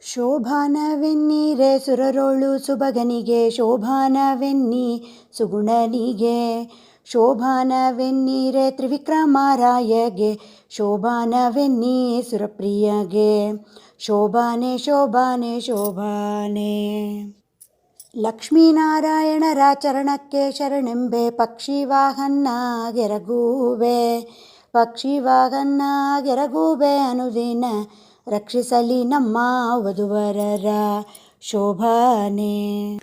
ಶೋಭಾನವೆನ್ನೀರೆ ಸುರರೊಳು ಸುಬಗನಿಗೆ, ಶೋಭಾನವೆನ್ನಿ ಸುಗುಣನಿಗೆ. ಶೋಭಾನವೆನ್ನೀರೆ ತ್ರಿವಿಕ್ರಮರಾಯಗೆ, ಶೋಭಾನವೆನ್ನಿ ಸುರಪ್ರಿಯಗೆ. ಶೋಭಾನೆ ಶೋಭಾನೆ ಶೋಭಾನೆ. ಲಕ್ಷ್ಮೀನಾರಾಯಣರ ಚರಣಕ್ಕೆ ಶರಣೆಂಬೆ, ಪಕ್ಷಿವಾಹನ ಗೆರಗುವೆ. ಪಕ್ಷಿವಾಹನ ಗೆರಗುವೆ ಅನುದಿನ, ರಕ್ಷಿಸಲಿ ನಮ್ಮ ವಧುವರರ. ಶೋಭಾನೆ.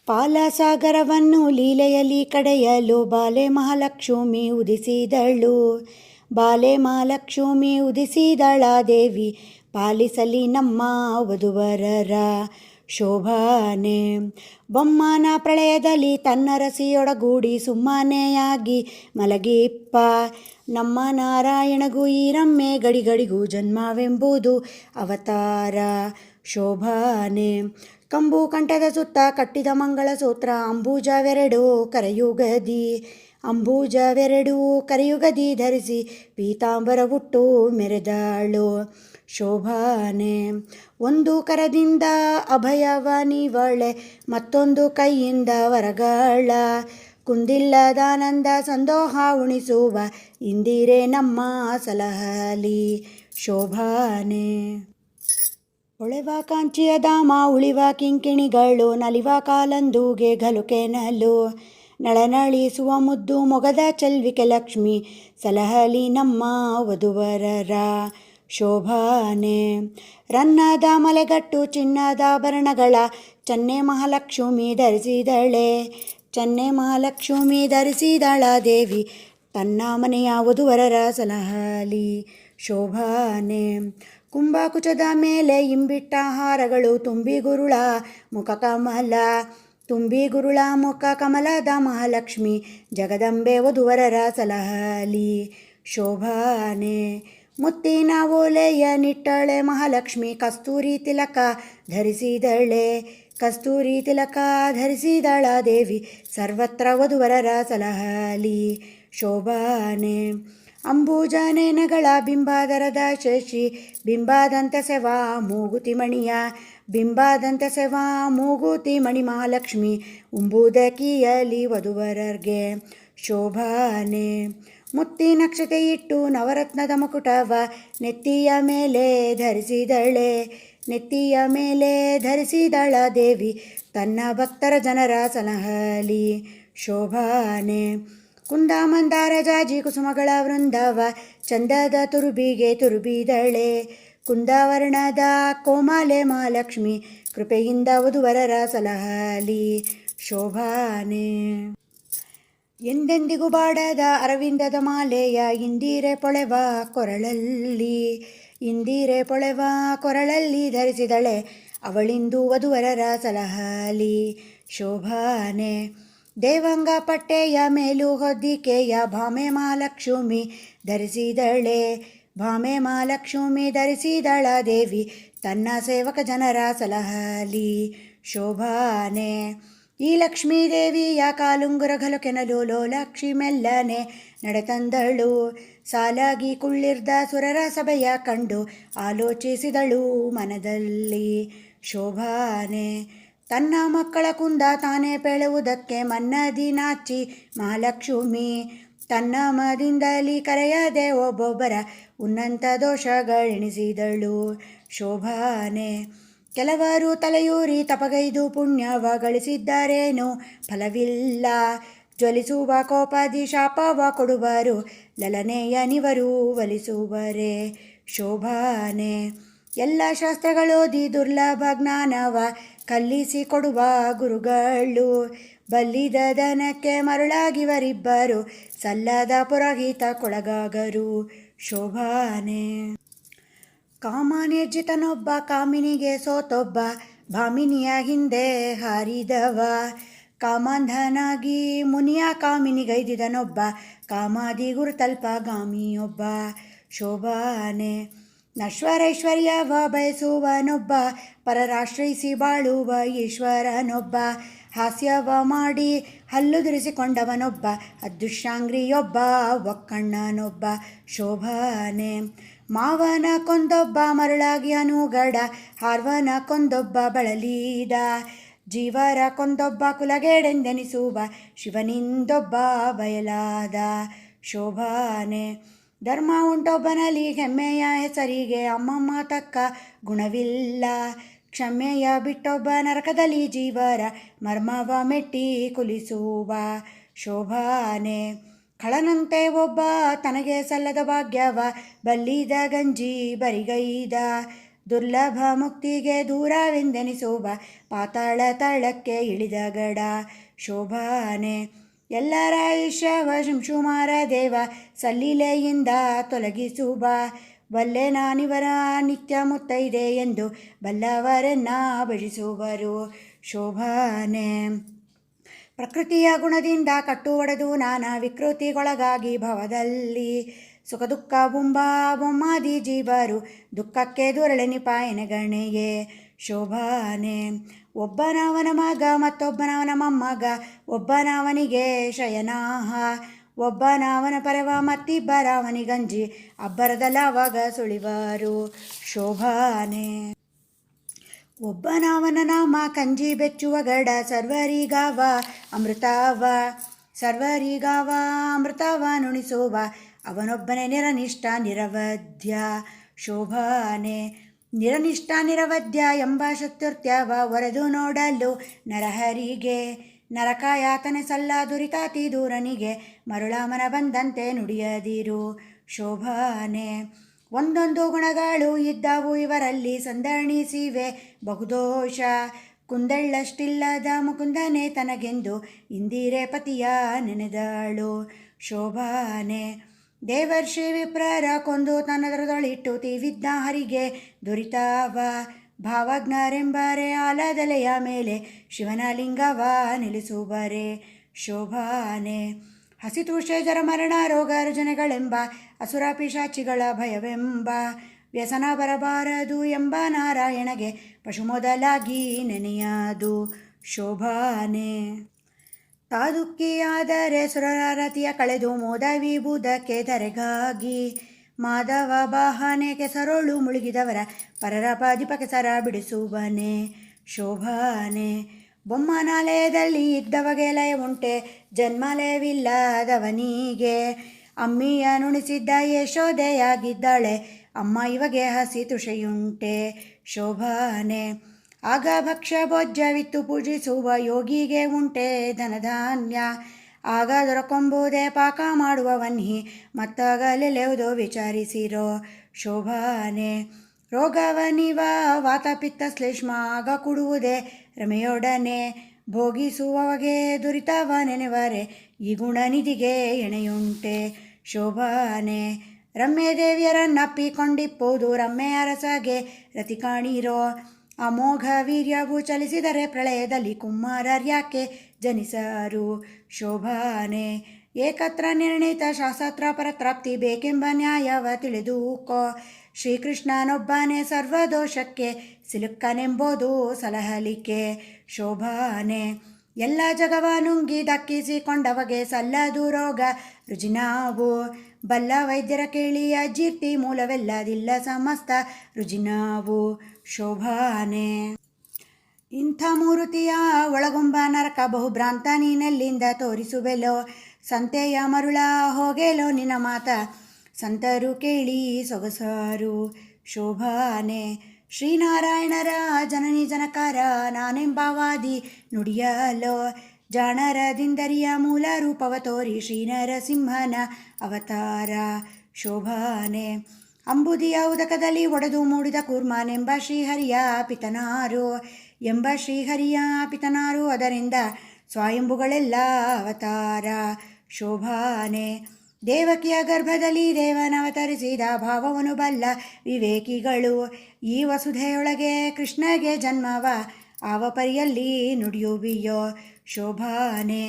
ಪಾಲಸಾಗರವನ್ನು ಲೀಲೆಯಲ್ಲಿ ಕಡೆಯಲು ಬಾಲೆ ಮಹಾಲಕ್ಷ್ಮಿ ಉದಿಸಿದಳು. ಬಾಲೆ ಮಹಾಲಕ್ಷ್ಮಿ ಉದಿಸಿದಳ ದೇವಿ, ಪಾಲಿಸಲಿ ನಮ್ಮ ವಧುವರರ. ಶೋಭಾನೆ. ಬೊಮ್ಮನ ಪ್ರಳಯದಲ್ಲಿ ತನ್ನ ರಸಿಯೊಡಗೂಡಿ ಸುಮ್ಮನೆಯಾಗಿ ಮಲಗಿಪ್ಪ, ನಮ್ಮ ನಾರಾಯಣಗೂ ಈ ರಮ್ಮೆ ಗಡಿಗಡಿಗೂ ಜನ್ಮವೆಂಬುದು ಅವತಾರ. ಶೋಭಾನೆ. ಕಂಬು ಕಂಠದ ಸುತ್ತ ಕಟ್ಟಿದ ಮಂಗಳಸೂತ್ರ, ಅಂಬುಜವೆರಡು ಕರಯುಗದಿ. ಅಂಬುಜವೆರಡು ಕರಯುಗದಿ ಧರಿಸಿ ಪೀತಾಂಬರ ಹುಟ್ಟು ಮೆರೆದಾಳು. ಶೋಭಾನೆ. ಒಂದು ಕರದಿಂದ ಅಭಯವನಿವಳೆ, ಮತ್ತೊಂದು ಕೈಯಿಂದ ವರಗಳ. ಕುಂದಿಲ್ಲದಾನಂದ ಸಂದೋಹ ಉಣಿಸುವ ಇಂದಿರೆ ನಮ್ಮ ಸಲಹಲಿ. ಶೋಭಾನೆ. ಹೊಳೆವ ಕಾಂಚಿಯ ಧಾಮ ಉಳಿವ ಕಿಂಕಿಣಿಗಳು, ನಲಿವ ಕಾಲಂದೂಗೆ ಗಲುಕೆನಲು. ನಳನಳಿಸುವ ಮುದ್ದು ಮೊಗದ ಚೆಲ್ವಿಕೆ ಲಕ್ಷ್ಮಿ, ಸಲಹಲಿ ನಮ್ಮ ವಧುವರರ. ಶೋಭಾನೆ. ರನ್ನದ ಮಲೆಗಟ್ಟು ಚಿನ್ನದ ಆಭರಣಗಳ, ಚೆನ್ನೆ ಮಹಾಲಕ್ಷ್ಮಿ ಧರಿಸಿದಳೆ. ಚೆನ್ನೆ ಮಹಾಲಕ್ಷ್ಮಿ ಧರಿಸಿದಳ ದೇವಿ, ತನ್ನ ಮನೆಯ ವಧುವರರ ಸಲಹಲಿ. ಶೋಭಾನೆ. ಕುಂಭಕುಚದ ಮೇಲೆ ಇಂಬಿಟ್ಟ ಹಾರಗಳು, ತುಂಬಿ ಗುರುಳ ಮುಖ ಕಮಲ. ತುಂಬಿ ಗುರುಳ ಮುಖ ಕಮಲದ ಮಹಾಲಕ್ಷ್ಮಿ, ಜಗದಂಬೆ ವಧುವರರ ಸಲಹಲಿ. ಶೋಭಾನೆ. ಮುತ್ತಿನ ಓಲೆಯ ನಿಟ್ಟಳೆ ಮಹಾಲಕ್ಷ್ಮಿ, ಕಸ್ತೂರಿ ತಿಲಕ ಧರಿಸಿದಳೆ. ಕಸ್ತೂರಿ ತಿಲಕ ಧರಿಸಿದಳ ದೇವಿ, ಸರ್ವತ್ರ ವಧುವರರ ಸಲಹಲಿ. ಶೋಭಾನೆ. ಅಂಬುಜನೇನಗಳ ಬಿಂಬಾದರದ ಶಶಿ, ಬಿಂಬಾದಂತ ಸೆವಾ ಮೂಗುತಿ ಮಣಿಯ. ಬಿಂಬಾದಂತ ಸೆವಾ ಮೂಗುತಿ ಮಣಿ ಮಹಾಲಕ್ಷ್ಮಿ, ಉಂಬುದಕಿಯಲಿ ವಧುವರರ್ಗೆ. ಶೋಭಾನೆ. ಮುತ್ತಿನಕ್ಷತೆ ಇಟ್ಟು ನವರತ್ನದ ಮುಕುಟವ, ನೆತ್ತಿಯ ಮೇಲೆ ಧರಿಸಿದಳೆ. ನೆತ್ತಿಯ ಮೇಲೆ ಧರಿಸಿದಳ ದೇವಿ, ತನ್ನ ಭಕ್ತರ ಜನರ ಸಲಹಲಿ. ಶೋಭಾನೆ. ಕುಂದ ಮಂದಾರ ಜಾಜಿ ಕುಸುಮಗಳ ವೃಂದವ, ಚಂದದ ತುರುಬಿಗೆ ತುರುಬಿದಳೆ. ಕುಂದವರ್ಣದ ಕೋಮಾಲೆ ಮಹಾಲಕ್ಷ್ಮಿ, ಕೃಪೆಯಿಂದ ವಧುವರರ ಸಲಹಲಿ. ಶೋಭಾನೆ. ಎಂದೆಂದಿಗೂ ಬಾಡದ ಅರವಿಂದದ ಮಾಲೆಯ, ಇಂದಿರೆ ಪೊಳೆವ ಕೊರಳಲ್ಲಿ. ಇಂದಿರೆ ಪೊಳೆವ ಕೊರಳಲ್ಲಿ ಧರಿಸಿದಳೆ, ಅವಳಿಂದು ವಧುವರರ ಸಲಹಲಿ. ಶೋಭಾನೆ. ದೇವಂಗ ಪಟ್ಟೆಯ ಮೇಲು ಹೊದ್ದಿಕೆಯ, ಭಾಮೆ ಮಹಾಲಕ್ಷ್ಮಿ ಧರಿಸಿದಳೆ. ಭಾಮೆ ಮಹಾಲಕ್ಷ್ಮಿ ಧರಿಸಿದಳ ದೇವಿ, ತನ್ನ ಸೇವಕ ಜನರ ಸಲಹಲಿ. ಶೋಭಾನೆ. ಈ ಲಕ್ಷ್ಮೀ ದೇವಿಯ ಕಾಲುಂಗುರ ಗಲುಕೆನಲು, ಲೋಲಾಕ್ಷಿ ಮೆಲ್ಲನೆ ನಡೆತಂದಳು. ಸಾಲಾಗಿ ಕುಳ್ಳಿರ್ದ ಸುರರ ಸಭೆಯ ಕಂಡು, ಆಲೋಚಿಸಿದಳು ಮನದಲ್ಲಿ. ಶೋಭಾನೆ. ತನ್ನ ಮಕ್ಕಳ ಕುಂದ ತಾನೇ ಪೇಳುವುದಕ್ಕೆ ಮನ್ನದಿ ನಾಚಿ ಮಹಾಲಕ್ಷ್ಮಿ, ತನ್ನ ಮದಿಂದಲಿ ಕರೆಯದೆ ಒಬ್ಬೊಬ್ಬರ ಉನ್ನತ ದೋಷಗಳೆಣಿಸಿದಳು. ಶೋಭಾನೆ. ಕೆಲವರು ತಲೆಯೂರಿ ತಪಗೈದು ಪುಣ್ಯವ ಗಳಿಸಿದ್ದಾರೇನೋ ಫಲವಿಲ್ಲ, ಜ್ವಲಿಸುವ ಕೋಪದಿ ಶಾಪವ ಕೊಡುವರು, ಲಲನೆಯನಿವರು ಒಲಿಸುವರೆ. ಶೋಭಾನೆ. ಎಲ್ಲ ಶಾಸ್ತ್ರಗಳೋದಿ ದುರ್ಲಭ ಜ್ಞಾನವ ಕಲಿಸಿಕೊಡುವ ಗುರುಗಳು, ಬಲ್ಲಿದ ದನಕ್ಕೆ ಮರುಳಾಗಿವರಿಬ್ಬರು, ಸಲ್ಲದ ಪುರೋಹಿತ ಕೊಳಗಾಗರು. ಶೋಭಾನೆ. ಕಾಮನಿರ್ಜಿತನೊಬ್ಬ ಕಾಮಿನಿಗೆ ಸೋತೊಬ್ಬ, ಭಾಮಿನಿಯ ಹಿಂದೆ ಹಾರಿದವ. ಕಾಮಾಂಧನಾಗಿ ಮುನಿಯ ಕಾಮಿನಿಗೈದಿದನೊಬ್ಬ, ಕಾಮಾದಿ ಗುರುತಲ್ಪ ಗಾಮಿಯೊಬ್ಬ. ಶೋಭಾನೆ. ನಶ್ವರೈಶ್ವರ್ಯವ ಬಯಸುವನೊಬ್ಬ, ಪರರಾಶ್ರಯಿಸಿ ಬಾಳುವ ಈಶ್ವರನೊಬ್ಬ. ಹಾಸ್ಯವ ಮಾಡಿ ಹಲ್ಲುದುರಿಸಿಕೊಂಡವನೊಬ್ಬ, ಅದೃಶ್ಯಾಂಗ್ರಿಯೊಬ್ಬ ಒಕ್ಕಣ್ಣನೊಬ್ಬ. ಶೋಭಾನೆ. ಮಾವನ ಕೊಂದೊಬ್ಬ ಮರುಳಾಗಿ ಅನುಗಡ, ಹಾರ್ವನ ಕೊಂದೊಬ್ಬ ಬಳಲೀದ, ಜೀವರ ಕೊಂದೊಬ್ಬ ಕುಲಗೇಡೆಂದೆನಿಸುವ, ಶಿವನಿಂದೊಬ್ಬ ಬಯಲಾದ. ಶೋಭಾನೆ ಧರ್ಮ ಉಂಟೊಬ್ಬನಲ್ಲಿ, ಹೆಮ್ಮೆಯ ಹೆಸರಿಗೆ ಅಮ್ಮಮ್ಮ ತಕ್ಕ ಗುಣವಿಲ್ಲ, ಕ್ಷಮೆಯ ಬಿಟ್ಟೊಬ್ಬ ನರಕದಲ್ಲಿ ಜೀವರ ಮರ್ಮವ ಮೆಟ್ಟಿ ಕುಲಿಸುವ. ಶೋಭಾನೆ ಖಳನಂತೆ ಒಬ್ಬ ತನಗೆ ಸಲ್ಲದ ಭಾಗ್ಯವ ಬಲ್ಲಿದ ಗಂಜಿ ಬರಿಗೈದ, ದುರ್ಲಭ ಮುಕ್ತಿಗೆ ದೂರವೆಂದೆನಿಸುವ, ಪಾತಾಳ ತಳಕ್ಕೆ ಇಳಿದ ಗಡ. ಶೋಭಾನೆ ಎಲ್ಲರ ಈಶವ ಶಿಂಶುಮಾರ ದೇವ, ಸಲ್ಲಿಲೆಯಿಂದ ತೊಲಗಿಸುವ, ಬಲ್ಲೆ ನಾನಿವರ ನಿತ್ಯ ಮುತ್ತೈದೆ ಎಂದು ಬಲ್ಲವರನ್ನ ಭಜಿಸುವರು. ಶೋಭಾನೆ ಪ್ರಕೃತಿಯ ಗುಣದಿಂದ ಕಟ್ಟು ಒಡೆದು ನಾನಾ ವಿಕೃತಿಗೊಳಗಾಗಿ ಭವದಲ್ಲಿ, ಸುಖ ದುಃಖ ಬೊಮ್ಮಾದಿ ಜೀವರು ದುಃಖಕ್ಕೆ ದುರಳೆನಿಪಾಯನ ಗಣೆಯೇ. ಶೋಭಾನೆ ಒಬ್ಬನವನ ಮಗ ಮತ್ತೊಬ್ಬನವನ ಮೊಮ್ಮಗ, ಒಬ್ಬನವನಿಗೆ ಶಯನಾಹ, ಒಬ್ಬನವನ ಪರವ ಮತ್ತಿಬ್ಬರವನಿಗಂಜಿ, ಅಬ್ಬರದಲ್ಲವಾಗ ಸುಳಿವರು. ಶೋಭಾನೆ ಒಬ್ಬನವನ ನಾಮ ಕಂಜಿ ಬೆಚ್ಚುವ ಗಡ, ಸರ್ವರಿಗಾವ ಅಮೃತವ, ಸರ್ವರಿಗಾವ ಅಮೃತವ ನುಣಿಸುವ, ಅವನೊಬ್ಬನೇ ನಿರನಿಷ್ಠ ನಿರವಧ್ಯ. ಶೋಭಾನೆ ನಿರನಿಷ್ಠ ನಿರವಧ್ಯ ಎಂಬ ಶತ್ರುತ್ಯವ ಒರೆದು ನೋಡಲು ನರಹರಿಗೆ, ನರಕ ಯಾತನೆ ಸಲ್ಲ ದುರಿತಾತಿ ದೂರನಿಗೆ, ಮರುಳ ಮನ ಬಂದಂತೆ ನುಡಿಯದಿರು. ಶೋಭಾನೆ ಒಂದೊಂದು ಗುಣಗಳು ಇದ್ದವು ಇವರಲ್ಲಿ, ಸಂದಣಿಸಿವೆ ಬಹುದೋಷ, ಕುಂದಳ್ಳಷ್ಟಿಲ್ಲದ ಮುಕುಂದನೆ ತನಗೆಂದು ಇಂದಿರೆ ಪತಿಯ ನೆನೆದಳು. ಶೋಭಾನೆ ದೇವರ್ಷಿ ವಿಪ್ರರ ಕೊಂದು ತನ್ನದರದೊಳಿಟ್ಟು ತೀವಿದ್ದ ಹರಿಗೆ ದುರಿತವ, ಭಾವಜ್ಞರೆಂಬರೆ ಆಲದಲೆಯ ಮೇಲೆ ಶಿವನ ಲಿಂಗವ ನಿಲ್ಲಿಸುವರೆ. ಶೋಭಾನೆ ಹಸಿತೃಷೆ ಜರ ಮರಣ ರೋಗ ರುಜನೆಗಳೆಂಬ, ಅಸುರ ಪಿಶಾಚಿಗಳ ಭಯವೆಂಬ, ವ್ಯಸನ ಬರಬಾರದು ಎಂಬ ನಾರಾಯಣಗೆ ಪಶು ಮೊದಲಾಗಿ ನೆನೆಯದು. ಶೋಭಾನೆ ತಾದುಕ್ಕಿಯಾದರೆ ಸುರರತಿಯ ಕಳೆದು ಮೋದ ವಿಭೂದಕ್ಕೆ ಧರೆಗಾಗಿ, ಮಾಧವ ವಾಹನೆ ಕೆಸರೊಳು ಮುಳುಗಿದವರ ಪರರ ಪಾದಿಪ ಕೆಸರ ಬಿಡಿಸುವನೆ. ಶೋಭಾನೆ ಬೊಮ್ಮನಾಲಯದಲ್ಲಿ ಇದ್ದವಗೆ ಲಯ ಉಂಟೆ, ಜನ್ಮಲಯವಿಲ್ಲದವನಿಗೆ, ಅಮ್ಮಿಯ ನುಣಿಸಿದ್ದ ಯಶೋದೆಯಾಗಿದ್ದಾಳೆ, ಅಮ್ಮ ಇವಗೆ ಹಸಿ ತುಷೆಯುಂಟೆ. ಶೋಭಾನೆ ಆಗ ಭಕ್ಷ್ಯ ಭೋಜ್ಯವಿತ್ತು ಪೂಜಿಸುವ ಯೋಗಿಗೆ ಉಂಟೆ ಧನಧಾನ್ಯ, ಆಗ ದೊರಕೊಂಬುದೇ ಪಾಕ ಮಾಡುವವನ್ಹಿ, ಮತ್ತಾಗಲೆಲೆವುದೋ ವಿಚಾರಿಸಿರೋ. ಶೋಭಾನೆ ರೋಗವನಿವ ವಾತ ಪಿತ್ತ ಶ್ಲೇಷ್ಮ, ಆಗ ಕೊಡುವುದೇ ರಮೆಯೊಡನೆ, ಭೋಗಿಸುವವಗೆ ದುರಿತವ ನೆನೆವರೆ, ಈ ಗುಣನಿಧಿಗೆ ಎಣೆಯುಂಟೆ. ಶೋಭಾನೆ ರಮ್ಯ ದೇವಿಯರನ್ನಪ್ಪಿಕೊಂಡಿಪ್ಪುದು, ರಮ್ಯ ಅರಸಗೆ ರತಿ ಕಾಣಿರೋ, ಅಮೋಘ ವೀರ್ಯವು ಚಲಿಸಿದರೆ ಪ್ರಳಯದಲ್ಲಿ ಕುಮಾರರ್ಯಾಕೆ ಜನಿಸರು. ಶೋಭಾನೆ ಏಕತ್ರ ನಿರ್ಣಿತ ಶಾಸ್ತ್ರ ಪರತ್ರಾಪ್ತಿ ಬೇಕೆಂಬ ನ್ಯಾಯವ ತಿಳಿದುಕೋ, ಶ್ರೀಕೃಷ್ಣನೊಬ್ಬನೇ ಸರ್ವದೋಷಕ್ಕೆ ಸಿಲುಕ್ಕನೆಂಬುದು ಸಲಹಲಿಕೆ. ಶೋಭಾನೆ ಎಲ್ಲ ಜಗವ ನುಂಗಿ ದಕ್ಕಿಸಿಕೊಂಡವಗೆ ಸಲ್ಲದು ರೋಗ ರುಜಿನಾವು, ಬಲ್ಲ ವೈದ್ಯರ ಕೇಳಿ ಅಜೀರ್ತಿ ಮೂಲವೆಲ್ಲದಿಲ್ಲ ಸಮಸ್ತ ರುಜಿನಾವು. ಶೋಭಾನೆ ಇಂಥ ಮೂರುತಿಯ ಒಳಗೊಂಬ ನರಕ ಬಹುಭ್ರಾಂತ ನೀನೆಲ್ಲಿಂದ ತೋರಿಸುವೆಲೋ, ಸಂತೆಯ ಮರುಳ ಹೋಗೆಲೋ ನಿನ್ನ ಮಾತ ಸಂತರು ಕೇಳಿ ಸೊಗಸಾರು. ಶೋಭಾನೆ ಶ್ರೀನಾರಾಯಣರ ಜನನಿ ಜನಕಾರ ನಾನೆಂಬವಾದಿ ನುಡಿಯಲೋ, ಜಾಣರದಿಂದರಿಯ ಮೂಲ ರೂಪವ ತೋರಿ ಶ್ರೀನರಸಿಂಹನ ಅವತಾರ. ಶೋಭಾನೆ ಅಂಬುದಿಯ ಉದಕದಲ್ಲಿ ಒಡೆದು ಮೂಡಿದ ಕೂರ್ಮನೆಂಬ ಶ್ರೀಹರಿಯ ಪಿತನಾರು, ಎಂಬ ಶ್ರೀಹರಿಯ ಪಿತನಾರು, ಅದರಿಂದ ಸ್ವಯಂಭುಗಳೆಲ್ಲ ಅವತಾರ. ಶೋಭಾನೆ ದೇವಕಿಯ ಗರ್ಭದಲ್ಲಿ ದೇವನವತರಿಸಿದ ಭಾವವನ್ನು ಬಲ್ಲ ವಿವೇಕಿಗಳು, ಈ ವಸುಧೆಯೊಳಗೆ ಕೃಷ್ಣಗೆ ಜನ್ಮವ ಆವ ಪರಿಯಲ್ಲಿ ನುಡಿಯುವಿಯೋ. ಶೋಭಾನೆ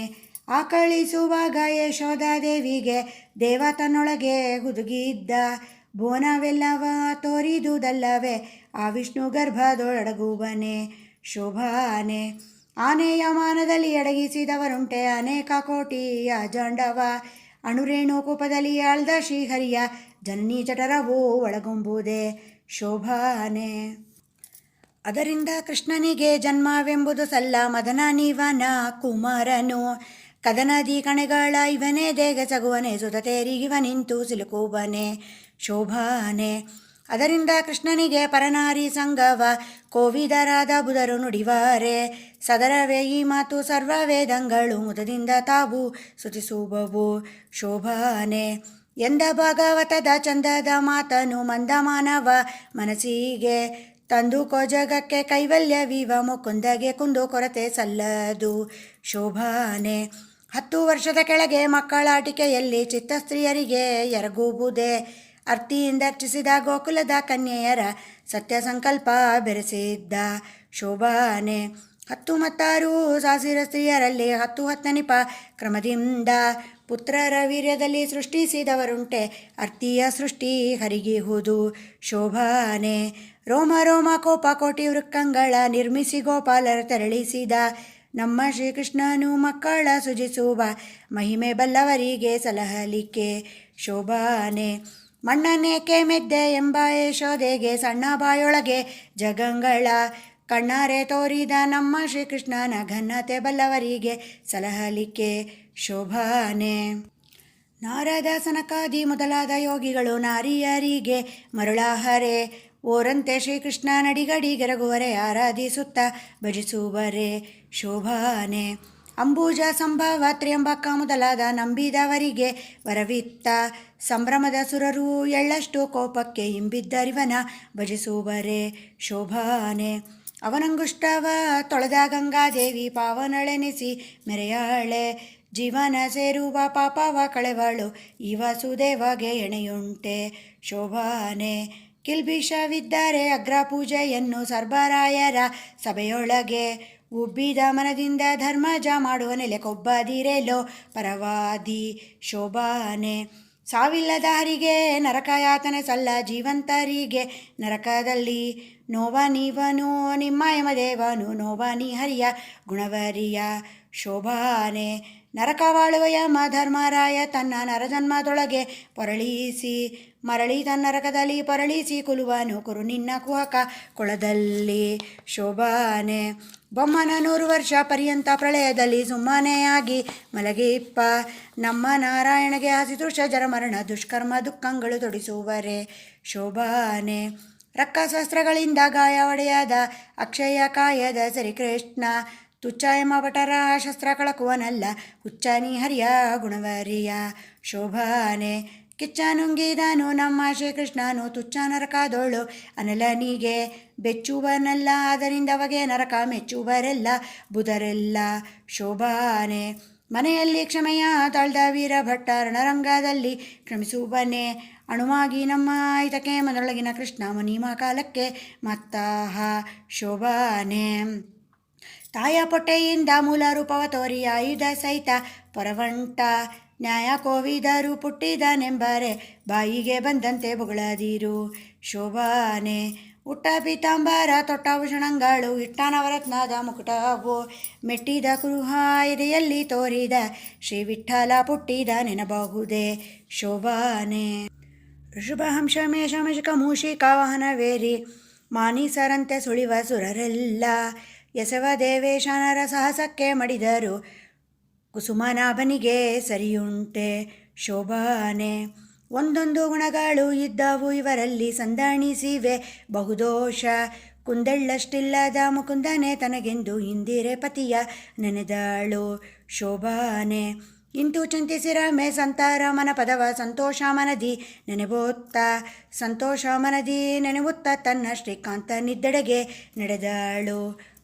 ಆಕಳಿಸುವಾಗ ಯಶೋಧಾದೇವಿಗೆ ದೇವ ತನ್ನೊಳಗೆ ಹುದುಗಿದ್ದ, ಭುವನವೆಲ್ಲವ ತೋರಿದುದಲ್ಲವೇ ಆ ವಿಷ್ಣು ಗರ್ಭದೊಳಗುವನೆ. ಶೋಭಾನೆ ಆನೆಯ ಮಾನದಲ್ಲಿ ಅಡಗಿಸಿದವರುಂಟೆ ಅನೇಕ ಕೋಟಿಯ ಜಾಂಡವ, ಅಣುರೇಣು ಕೂಪದಲ್ಲಿ ಆಳ್ದ ಶ್ರೀಹರಿಯ ಜನನಿ ಜಠರವೂ ಒಳಗೊಂಬುದೇ ಶೋಭಾನೆ. ಅದರಿಂದ ಕೃಷ್ಣನಿಗೆ ಜನ್ಮವೆಂಬುದು ಸಲ್ಲ, ಮದನ ನೀವನ ಕುಮಾರನು ಕದನದಿ ಕಣೆಗಳ ಇವನೇ ದೇಗೆ ಸಗುವನೆ, ಸುತತೇರಿಗಿವ ನಿಂತು ಸಿಲುಕುವನೆ ಶೋಭಾನೆ. ಅದರಿಂದ ಕೃಷ್ಣನಿಗೆ ಪರನಾರಿ ಸಂಗವ ಕೋವಿದರಾದ ಬುಧರು ನುಡಿವಾರೆ, ಸದರವೇ ಈ ಮಾತು ಸರ್ವ ವೇದಂಗಳು ಮುದದಿಂದ ತಾವು ಸ್ತುತಿಸುವವು ಶೋಭಾನೆ. ಎಂದ ಭಾಗವತದ ಚಂದದ ಮಾತನು ಮಂದ ಮಾನವ ಮನಸ್ಸಿಗೆ ತಂದುಕೋ ಜಗಕ್ಕೆ ಕೈವಲ್ಯವಿವ ಮುಕುಂದಗೆ ಕುಂದು ಕೊರತೆ ಸಲ್ಲದು ಶೋಭಾನೆ. 10 ವರ್ಷದ ಕೆಳಗೆ ಮಕ್ಕಳಾಟಿಕೆಯಲ್ಲಿ ಚಿತ್ತಸ್ತ್ರೀಯರಿಗೆ ಎರಗುವುದೇ, ಅರ್ತಿಯಿಂದ ಅರ್ಚಿಸಿದ ಗೋಕುಲದ ಕನ್ಯೆಯರ ಸತ್ಯ ಸಂಕಲ್ಪ ಬೆರೆಸಿದ್ದ ಶೋಭಾನೆ. 10 ಮತ್ತಾರು ಸಾಸಿರ ಸ್ತ್ರೀಯರಲ್ಲಿ 10 ಹತ್ತನಿಪ ಕ್ರಮದಿಂದ ಪುತ್ರರ ವೀರ್ಯದಲ್ಲಿ ಸೃಷ್ಟಿಸಿದವರುಂಟೆ, ಅರ್ತಿಯ ಸೃಷ್ಟಿ ಹರಿಗಿಹುದು ಶೋಭಾನೆ. ರೋಮ ರೋಮ ಕೋಪ ಕೋಟಿ ವೃಕ್ಕಂಗಳ ನಿರ್ಮಿಸಿ ಗೋಪಾಲರ ತೆರಳಿಸಿದ ನಮ್ಮ ಶ್ರೀಕೃಷ್ಣನು ಮಕ್ಕಳ ಸುಜಿಸುವ ಮಹಿಮೆ ಬಲ್ಲವರಿಗೆ ಸಲಹಲಿಕ್ಕೆ ಶೋಭಾನೆ. ಮಣ್ಣನೇಕೆ ಮೆದ್ದೆ ಎಂಬ ಯಶೋದೆಗೆ ಸಣ್ಣ ಬಾಯೊಳಗೆ ಜಗಂಗಳ ಕಣ್ಣಾರೆ ತೋರಿದ ನಮ್ಮ ಶ್ರೀಕೃಷ್ಣನ ಘನತೆ ಬಲ್ಲವರಿಗೆ ಸಲಹಲಿಕ್ಕೆ ಶೋಭಾನೆ. ನಾರದ ಸನಕಾದಿ ಮೊದಲಾದ ಯೋಗಿಗಳು ನಾರಿಯರಿಗೆ ಮರುಳಾಹರೆ ಓರಂತೆ ಶ್ರೀಕೃಷ್ಣ ನಡಿಗಡಿ ಗೆರಗುವರೆ, ಆರಾಧಿಸುತ್ತ ಭಜಿಸುವರೆ ಶೋಭಾನೆ. ಅಂಬುಜ ಸಂಭವ ತ್ರ್ಯಂಬಕ ಮೊದಲಾದ ನಂಬಿದವರಿಗೆ ವರವಿತ್ತ, ಸಂಭ್ರಮದ ಸುರರು ಎಳ್ಳಷ್ಟು ಕೋಪಕ್ಕೆ ಇಂಬಿದ್ದರಿವನ ಭಜಿಸುವರೆ ಶೋಭಾನೆ. ಅವನಂಗುಷ್ಟವ ತೊಳೆದ ಗಂಗಾದೇವಿ ಪಾವನಳೆನಿಸಿ ಮೆರೆಯಾಳೆ, ಜೀವನ ಸೇರುವ ಪಾಪವ ಕಳೆವಳು ಈ ವಾಸುದೇವಗೆ ಎಣೆಯುಂಟೆ ಶೋಭಾನೆ. ಕಿಲ್ಬಿಷವಿದ್ದರೆ ಅಗ್ರ ಪೂಜೆಯನ್ನು ಸರ್ಬರಾಯರ ಸಭೆಯೊಳಗೆ ಉಬ್ಬಿದ ಮನದಿಂದ ಧರ್ಮಜ ಮಾಡುವ ನೆಲೆ ಕೊಬ್ಬದಿರೆಲೋ ಪರವಾದಿ ಶೋಭಾನೆ. ಸಾವಿಲ್ಲದ ಹರಿಗೆ ನರಕ ಯಾತನೆ ಸಲ್ಲ, ಜೀವಂತರಿಗೆ ನರಕದಲ್ಲಿ ನೋವ ನೀವನು ನಿಮ್ಮ ಯಮದೇವನು ನೋವ ನೀ ಹರಿಯ ಗುಣವರಿಯ ಶೋಭಾನೆ. ನರಕವಾಳುವ ಯಮ ಧರ್ಮರಾಯ ತನ್ನ ನರಜನ್ಮದೊಳಗೆ ಪೊರಳಿಸಿ ಮರಳಿ ತನ್ನರಕದಲ್ಲಿ ಪೊರಳಿಸಿ ಕುಲುವನು ಕುರು ನಿನ್ನ ಕುಹಕ ಕೊಳದಲ್ಲಿ ಶೋಭಾನೆ. ಬೊಮ್ಮನ 100 ವರ್ಷ ಪರ್ಯಂತ ಪ್ರಳಯದಲ್ಲಿ ಸುಮ್ಮನೆಯಾಗಿ ಮಲಗಿಪ್ಪ, ನಮ್ಮ ನಾರಾಯಣಗೆ ಹಸಿತೃಷ ಜರಮರಣ ದುಷ್ಕರ್ಮ ದುಃಖಗಳು ತೊಡಿಸುವರೆ ಶೋಭಾನೆ. ರಕ್ಕಶಸ್ತ್ರಗಳಿಂದ ಗಾಯ ಒಡೆಯದ ಅಕ್ಷಯ ಕಾಯದ ಶ್ರೀಕೃಷ್ಣ, ತುಚ್ಛ ಎಂಬ ಭಟರ ಶಸ್ತ್ರ ಕಳಕುವನಲ್ಲ ಹುಚ್ಚ ನೀ ಹರಿಯ ಗುಣವರಿಯ ಶೋಭಾನೆ. ಕಿಚ್ಚ ನುಂಗಿದನು ನಮ್ಮ ಶ್ರೀಕೃಷ್ಣನು ತುಚ್ಛ ನರಕದೋಳು ಅನಲನಿಗೆ ಬೆಚ್ಚುವನಲ್ಲ, ಅದರಿಂದ ಬಗೆ ನರಕ ಮೆಚ್ಚುವರೆಲ್ಲ ಬುಧರೆಲ್ಲ ಶೋಭಾನೆ. ಮನೆಯಲ್ಲಿ ಕ್ಷಮೆಯ ತಾಳ್ದ ವೀರ ಭಟ್ಟ ರಣರಂಗದಲ್ಲಿ ಕ್ಷಮಿಸುವನೆ, ಅಣುವಾಗಿ ನಮ್ಮ ಹಿತಕ್ಕೆ ಮೊದಲೊಳಗಿನ ಕೃಷ್ಣ ಮುನಿಮ ಕಾಲಕ್ಕೆ ಮತ್ತಾಹ ಶೋಭಾನೆ. ತಾಯ ಪೊಟ್ಟೆಯಿಂದ ಮೂಲ ರೂಪವ ತೋರಿ ಆಯುಧ ಸಹಿತ ಪೊರವಂಟ, ನ್ಯಾಯ ಕೋವಿದರು ಪುಟ್ಟಿದನೆಂಬರೆ ಬಾಯಿಗೆ ಬಂದಂತೆ ಬೊಗಳದಿರು ಶೋಭಾನೆ. ಉಟ್ಟ ಪೀತಾಂಬರ ತೊಟ್ಟ ಭೂಷಣಗಳು ಇಟ್ಟ ನವರತ್ನದ ಮುಕುಟವು, ಮೆಟ್ಟಿದ ಕುರುಹ ಎದೆಯಲ್ಲಿ ತೋರಿದ ಶ್ರೀ ವಿಠ್ಠಲ ಪುಟ್ಟಿದ ನೆನಬಹುದೇ ಶೋಭಾನೆ. ಋಷಭಹಂಶ ಮೇಷ ಮೇಷಕ ಮೂಷಿಕ ವಾಹನವೇರಿ ಮಾನೀಸರಂತೆ ಸುಳಿವ ಸುರರೆಲ್ಲ, ಎಸವ ದೇವೇಶನರ ಸಾಹಸಕ್ಕೆ ಮಡಿದರು ಕುಸುಮನಾಭನಿಗೆ ಸರಿಯುಂಟೆ ಶೋಭಾನೆ. ಒಂದೊಂದು ಗುಣಗಳು ಇದ್ದವು ಇವರಲ್ಲಿ ಸಂದಣಿಸಿವೆ ಬಹುದೋಷ, ಕುಂದೆಳ್ಳಷ್ಟಿಲ್ಲದ ಮುಕುಂದನೆ ತನಗೆಂದು ಇಂದಿರೆ ಪತಿಯ ನೆನೆದಳು ಶೋಭಾನೆ. ಇಂತು ಚಿಂತಿಸಿರಮೆ ಸಂತಾರ ಮನ ಪದವ ಸಂತೋಷ ಮನದಿ ನೆನೆಬುತ್ತ, ಸಂತೋಷ ಮನದಿ ನೆನೆಬುತ್ತ ತನ್ನ ಶ್ರೀಕಾಂತನಿದ್ದೆಡೆಗೆ ನಡೆದಳು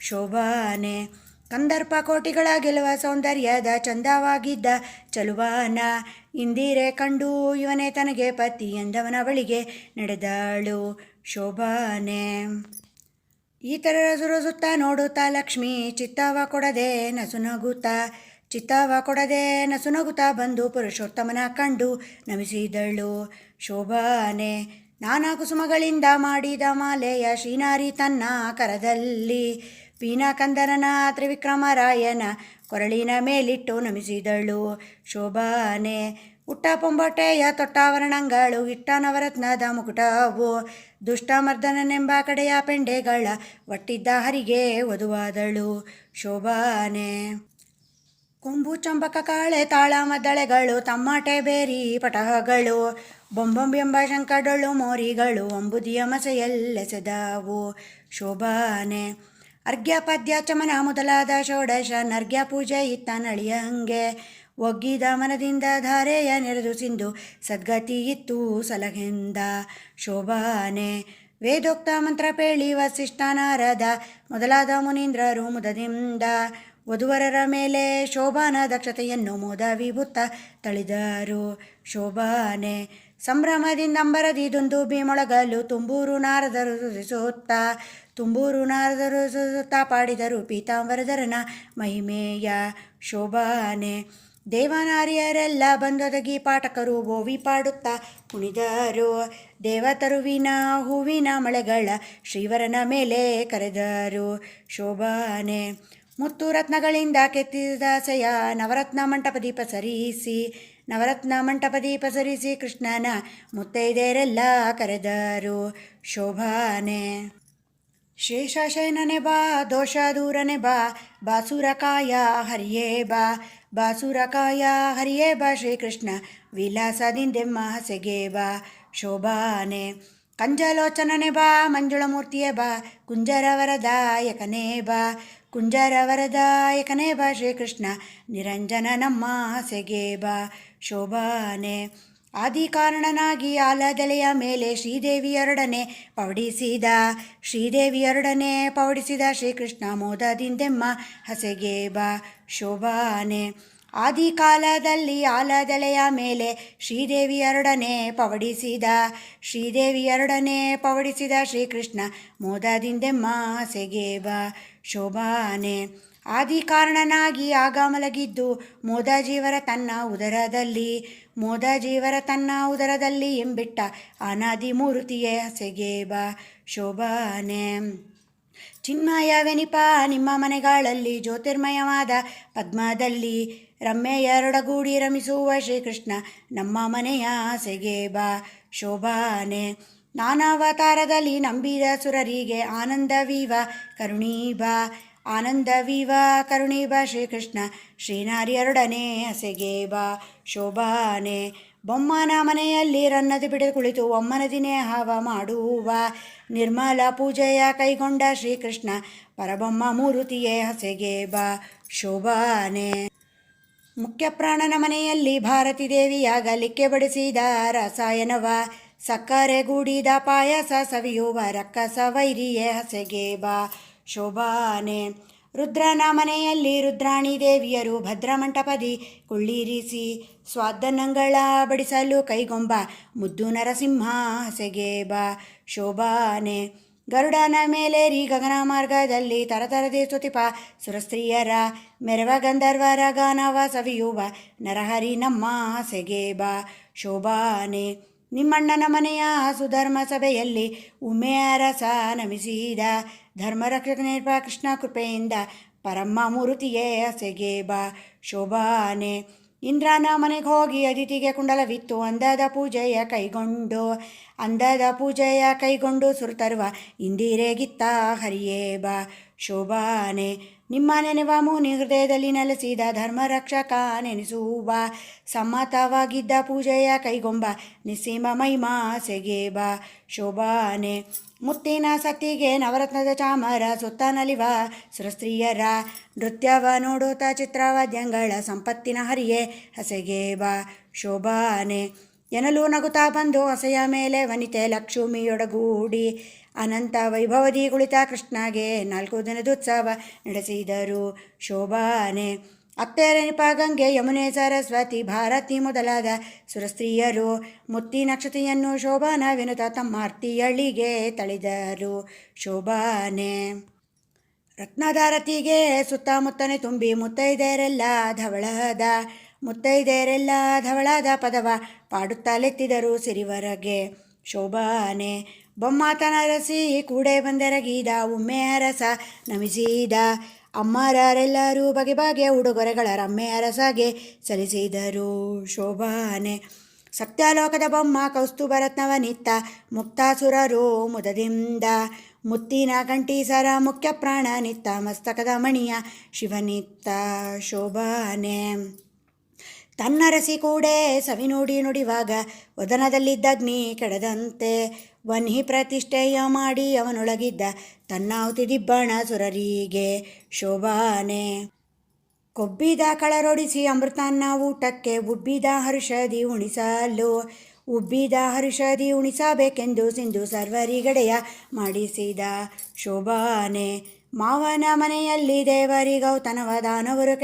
ಶೋಭಾನೆ. ಕಂದರ್ಪ ಕೋಟಿಗಳ ಗೆಲುವ ಸೌಂದರ್ಯದ ಚಂದವಾಗಿದ್ದ ಚಲುವಾನ, ಇಂದಿರೆ ಕಂಡು ಇವನೇ ತನಗೆ ಪತಿ ಎಂದವನ ಬಳಿಗೆ ನಡೆದಳು ಶೋಭಾನೆ. ಈತರರ ಸುರಸುತ್ತ ನೋಡುತ್ತಾ ಲಕ್ಷ್ಮಿ ಚಿತ್ತವ ಕೊಡದೆ ನಸುನಗುತ್ತ, ಚಿತ್ತವ ಕೊಡದೆ ನಸುನಗುತ್ತ ಬಂದು ಪುರುಷೋತ್ತಮನ ಕಂಡು ನಮಿಸಿದಳು ಶೋಭಾನೆ. ನಾನಾ ಕುಸುಮಗಳಿಂದ ಮಾಡಿದ ಮಾಲೆಯ ಶ್ರೀನಾರಿ ತನ್ನ ಕರದಲ್ಲಿ, ಪೀನಕಂದರನ ತ್ರಿವಿಕ್ರಮರಾಯನ ಕೊರಳಿನ ಮೇಲಿಟ್ಟು ನಮಿಸಿದಳು ಶೋಭಾನೆ. ಉಟ್ಟ ಪೊಂಬೊಟ್ಟೆಯ ತೊಟ್ಟಾವರಣಗಳು ಇಟ್ಟ ನವರತ್ನದ ಮುಕುಟವು ದುಷ್ಟಮರ್ದನನೆಂಬ ಕಡೆಯ ಪೆಂಡೆಗಳ ಒಟ್ಟಿದ್ದ ಹರಿಗೆ ವಧುವಾದಳು ಶೋಭಾನೆ. ಕೊಂಬು ಚಂಬಕ ಕಾಳೆ ತಾಳ ಮದ್ದಳೆಗಳು ತಮ್ಮಟೆ ಬೇರಿ ಪಟಹಗಳು ಬೊಂಬೊಂಬೆಂಬ ಶಂಕಡೊಳ್ಳು ಮೋರಿಗಳು ಅಂಬುದಿಯ ಮಸೆಯಲ್ಲೆಸೆದವು ಶೋಭಾನೆ. ಅರ್ಘ್ಯ ಪದ್ಯ ಚಮನ ಮೊದಲಾದ ಷೋಡಶ ನರ್ಘ್ಯ ಪೂಜೆ ಇತ್ತ ನಳಿಯಂಗೆ ಒಗ್ಗಿದ ಮನದಿಂದ ಧಾರೆಯ ನೆರೆದು ಸಿಂಧು ಸದ್ಗತಿ ಇತ್ತು ಸಲಹೆಂದ ಶೋಭಾನೆ. ವೇದೋಕ್ತ ಮಂತ್ರ ಪೇಳಿ ವಸಿಷ್ಠ ನಾರದ ಮೊದಲಾದ ಮುನೀಂದ್ರರು ಮುದದಿಂದ ವಧುವರರ ಮೇಲೆ ಶೋಭಾನ ದಕ್ಷತೆಯನ್ನು ಮೋದ ವಿಭುತ್ತ ತಳಿದರು ಶೋಭಾನೆ. ಸಂಭ್ರಮದಿಂದಂಬರದಿ ದುಂದುಬಿ ಮೊಳಗಲು ತುಂಬೂರು ನಾರದರು ಸುರಿಸುತ್ತಾ ಪಾಡಿದರು ಪೀತಾಂಬರಧರನ ಮಹಿಮೆಯ ಶೋಭಾನೆ. ದೇವನಾರಿಯರೆಲ್ಲ ಬಂದೊದಗಿ ಪಾಠಕರು ಓವಿ ಪಾಡುತ್ತಾ ಕುಣಿದರು ದೇವತರುವಿನ ಹೂವಿನ ಮಳೆಗಳ ಶ್ರೀವರನ ಮೇಲೆ ಕರೆದರು ಶೋಭಾನೆ. ಮುತ್ತು ರತ್ನಗಳಿಂದ ಕೆತ್ತಿದಾಸೆಯ ನವರತ್ನ ಮಂಟಪ ದೀಪ ಸರಿಸಿ ಕೃಷ್ಣನ ಮುತ್ತೈದೆಯರೆಲ್ಲ ಕರೆದರು ಶೋಭಾನೆ. ಶೇಷಶಯನನೆ ಬಾ ದೋಷ ದೂರನೆ ಬಾ ಬಾಸುರಕಾಯ ಹರಿಯೇ ಬಾ ಶ್ರೀಕೃಷ್ಣ ವಿಲಾಸದಿಂದೆಮ್ಮ ಹಸೆಗೆ ಬಾ ಶೋಭಾನೆ. ಕಂಜಲೋಚನನೆ ಬಾ ಮಂಜುಳಮೂರ್ತಿಯೇ ಬಾ ಕುಂಜರವರದಾಯಕನೇ ಬಾ ಶ್ರೀಕೃಷ್ಣ ನಿರಂಜನ ನಮ್ಮ ಹಸೆಗೆ ಬಾ ಶೋಭಾನೆ. ಆದಿಕಾರಣನಾಗಿ ಆಲದೆಲೆಯ ಮೇಲೆ ಶ್ರೀದೇವಿಯರೊಡನೆ ಪವಡಿಸಿದ ಶ್ರೀಕೃಷ್ಣ ಮೋದದಿಂದೆಮ್ಮ ಹಸೆಗೆ ಬಾ ಶೋಭಾನೆ. ಆದಿಕಾಲದಲ್ಲಿ ಆಲದೆಲೆಯ ಮೇಲೆ ಶ್ರೀದೇವಿಯರೊಡನೆ ಪವಡಿಸಿದ ಶ್ರೀಕೃಷ್ಣ ಮೋದದಿಂದೆಮ್ಮ ಹಸೆಗೆ ಬಾ ಶೋಭಾನೆ. ಆದಿಕಾರಣನಾಗಿ ಆಗ ಮಲಗಿದ್ದು ಮೋದ ಜೀವರ ತನ್ನ ಉದರದಲ್ಲಿ ಎಂಬಿಟ್ಟ ಅನಾದಿ ಮೂರ್ತಿಯೇ ಹಸೆಗೆ ಬಾ ಶೋಭಾನೆ. ಚಿನ್ಮಯವೆನಿಪ ನಿಮ್ಮ ಮನೆಗಳಲ್ಲಿ ಜ್ಯೋತಿರ್ಮಯವಾದ ಪದ್ಮದಲ್ಲಿ ರಮ್ಮೆಯರೊಡಗೂಡಿ ರಮಿಸುವ ಶ್ರೀಕೃಷ್ಣ ನಮ್ಮ ಮನೆಯ ಹಸೆಗೆ ಬಾ ಶೋಭಾನೆ. ನಾನಾವತಾರದಲ್ಲಿ ನಂಬಿದ ಸುರರಿಗೆ ಆನಂದವೀವ ಕರುಣೀಬ ಶ್ರೀಕೃಷ್ಣ ಶ್ರೀನಾರಿಯರೊಡನೆ ಹಸೆಗೆ ಬಾ ಶೋಭಾನೆ. ಬೊಮ್ಮನ ಮನೆಯಲ್ಲಿ ರನ್ನದಿ ಬಿಡಿದು ಕುಳಿತು ಒಮ್ಮನದಿನೇ ಹಾವ ಮಾಡುವ ನಿರ್ಮಲ ಪೂಜೆಯ ಕೈಗೊಂಡ ಶ್ರೀಕೃಷ್ಣ ಪರಬೊಮ್ಮ ಮೂರುತಿಯೇ ಹಸೆಗೆ ಬಾ ಶೋಭಾನೆ. ಮುಖ್ಯ ಪ್ರಾಣನ ಮನೆಯಲ್ಲಿ ಭಾರತೀ ದೇವಿಯಾಗಲಿಕ್ಕೆ ಬಡಿಸಿದ ರಸಾಯನವ ಸಕ್ಕರೆ ಗೂಡಿದ ಪಾಯಸ ಸವಿಯುವ ರಕ್ಕಸ ವೈರಿಯೇ ಹಸೆಗೆ ಬಾ ಶೋಭಾನೆ. ರುದ್ರನ ಮನೆಯಲ್ಲಿ ರುದ್ರಾಣಿ ದೇವಿಯರು ಭದ್ರಮಂಟಪದಿ ಕುಳ್ಳಿರಿಸಿ ಸ್ವಾದನಂಗಳ ಬಡಿಸಲು ಕೈಗೊಂಬ ಮುದ್ದು ನರಸಿಂಹ ಹಸೆಗೆ ಬಾ ಶೋಭಾನೆ. ಗರುಡನ ಮೇಲೇರಿ ಗಗನ ಮಾರ್ಗದಲ್ಲಿ ತರತರದಿ ಸ್ತುತಿಪ ಸುರಸ್ತ್ರೀಯರ ಮೆರವ ಗಂಧರ್ವರ ಗಾನವ ಸವಿಯುವ ನರಹರಿ ನಮ್ಮ ಹಸೆಗೆ ಬಾ ಶೋಭಾನೆ. ನಿಮ್ಮಣ್ಣನ ಮನೆಯ ಸುಧರ್ಮ ಸಭೆಯಲ್ಲಿ ಉಮೆಯ ರಸ ನಮಿಸಿದ ಧರ್ಮರಕ್ಷಕನೇರ್ಪ ಕೃಷ್ಣ ಕೃಪೆಯಿಂದ ಪರಮ್ಮ ಮೂರುತಿಯೇ ಹಸೆಗೆ ಬಾ ಶೋಭಾನೆ. ಇಂದ್ರನ ಮನೆಗೆ ಹೋಗಿ ಅದಿತಿಗೆ ಕುಂಡಲವಿತ್ತು ಅಂದದ ಪೂಜೆಯ ಕೈಗೊಂಡು ಸುರ್ತರುವ ಇಂದಿರೆಗಿತ್ತ ಹರಿಯೇ ಬಾ ಶೋಭಾನೆ. ನಿಮ್ಮ ನೆನೆವ ಮುನಿ ಹೃದಯದಲ್ಲಿ ನೆಲೆಸಿದ ಧರ್ಮರಕ್ಷಕ ನೆನೆಸುವ ಸಮ್ಮತವಾಗಿದ್ದ ಪೂಜೆಯ ಕೈಗೊಂಬ ನಿಸ್ಸೀಮ ಮಹಿಮಾ ಹಸೆಗೆ ಬಾ ಶೋಭಾನೆ. ಮುತ್ತಿನ ಸತ್ತಿಗೆ ನವರತ್ನದ ಚಾಮರ ಸುತ್ತ ನಲಿವ ಸುರಸ್ತ್ರೀಯರ ನೃತ್ಯವ ನೋಡುತ್ತಾ ಚಿತ್ರವಾದ್ಯಂಗಳ ಸಂಪತ್ತಿನ ಹರಿಯೇ ಹಸೆಗೆ ಬಾ ಶೋಭಾನೆ. ಎನಲು ನಗುತ್ತಾ ಬಂದು ಹಸೆಯ ಮೇಲೆ ವನಿತೆ ಲಕ್ಷ್ಮಿಯೊಡಗೂಡಿ ಅನಂತ ವೈಭವದಿ ಕುಳಿತ ಕೃಷ್ಣಗೆ 4 ದಿನದೋತ್ಸವ ನಡೆಸಿದರು ಶೋಭಾನೆ. ಅತ್ತೆರೆನಿಪ ಗಂಗೆ ಯಮುನೆ ಸರಸ್ವತಿ ಭಾರತಿ ಮೊದಲಾದ ಸುರಸ್ತ್ರೀಯರು ಮುತ್ತಿ ನಕ್ಷತೆಯನ್ನು ಶೋಭಾನವೆನುತ ತಮ್ಮ ಅರ್ತಿಯಳಿಗೆ ತಳಿದರು ಶೋಭಾನೆ. ರತ್ನಧಾರತಿಗೆ ಸುತ್ತಮುತ್ತನೆ ತುಂಬಿ ಮುತ್ತೈದೆಯರೆಲ್ಲ ಧವಳದ ಪದವ ಪಾಡುತ್ತಲೆತ್ತಿದರು ಸಿರಿವರಗೆ ಶೋಭಾನೆ. ಬೊಮ್ಮಾತನರಸಿ ಕೂಡೆ ಬಂದೆರಗಿದ ಉಮ್ಮೆಯ ರಸ ನಮಿಸಿದ ಅಮ್ಮರೆಲ್ಲರೂ ಬಗೆ ಬಗೆಯ ಉಡುಗೊರೆಗಳ ರಮ್ಮೆ ಅರಸಾಗೆ ಸಲ್ಲಿಸಿದರು ಶೋಭಾನೆ. ಸತ್ಯಲೋಕದ ಬೊಮ್ಮ ಕೌಸ್ತುಭರತ್ನವನಿತ್ತ ಮುಕ್ತಾಸುರರು ಮುದದಿಂದ ಮುತ್ತಿನ ಕಂಠೀಸರ ಮುಖ್ಯ ಪ್ರಾಣ ನಿತ್ತ ಮಸ್ತಕದ ಮಣಿಯ ಶಿವನಿತ್ತ ಶೋಭಾನೆ. ತನ್ನರಸಿ ಕೂಡೆ ಸವಿ ನುಡಿವಾಗ ವದನದಲ್ಲಿದ್ದಗ್ನಿ ಕೆಡದಂತೆ ವನ್ಹಿ ಪ್ರತಿಷ್ಠೆಯ ಮಾಡಿ ಅವನೊಳಗಿದ್ದ ತನ್ನಾಹುತಿ ದಿಬ್ಬಣ ಸುರರಿಗೆ ಶೋಭಾನೆ. ಕೊಬ್ಬಿದ ಕಳರೊಡಿಸಿ ಅಮೃತಾನ್ನ ಊಟಕ್ಕೆ ಉಬ್ಬಿದ ಹರುಷದಿ ಉಣಿಸಲು ಉಬ್ಬಿದ ಹರುಷದಿ ಉಣಿಸಬೇಕೆಂದು ಸಿಂಧು ಸರ್ವರಿಗಡೆಯ ಮಾಡಿಸಿದ ಶೋಭಾನೆ. ಮಾವನ ಮನೆಯಲ್ಲಿ ದೇವರಿಗೌತನವ ದಾನವರು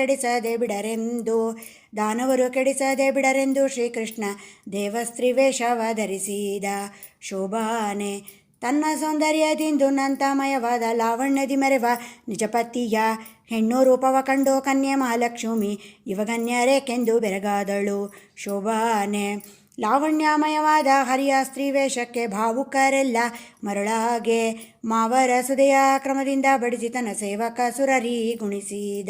ಕೆಡಿಸದೆ ಬಿಡರೆಂದು ಶ್ರೀಕೃಷ್ಣ ದೇವಸ್ತ್ರೀ ವೇಷವ ಧರಿಸಿದ ಶೋಭಾನೆ. ತನ್ನ ಸೌಂದರ್ಯದಿಂದು ನಂತಮಯವಾದ ಲಾವಣ್ಯದಿ ಮೆರೆವ ನಿಜಪತಿಯ ಹೆಣ್ಣು ರೂಪವ ಕಂಡು ಕನ್ಯೆ ಮಹಾಲಕ್ಷ್ಮಿ ಯುವಗನ್ಯರೇಕೆಂದು ಬೆರಗಾದಳು ಶೋಭಾನೆ. ಲಾವಣ್ಯಮಯವಾದ ಹರಿಯ ಸ್ತ್ರೀ ವೇಷಕ್ಕೆ ಭಾವುಕರೆಲ್ಲ ಮರಳಾಗೆ ಮಾವರ ಸುದೆಯ ಕ್ರಮದಿಂದ ಬಡಿಸಿ ತನ್ನ ಸೇವಕ ಸುರರಿ ಗುಣಿಸಿದ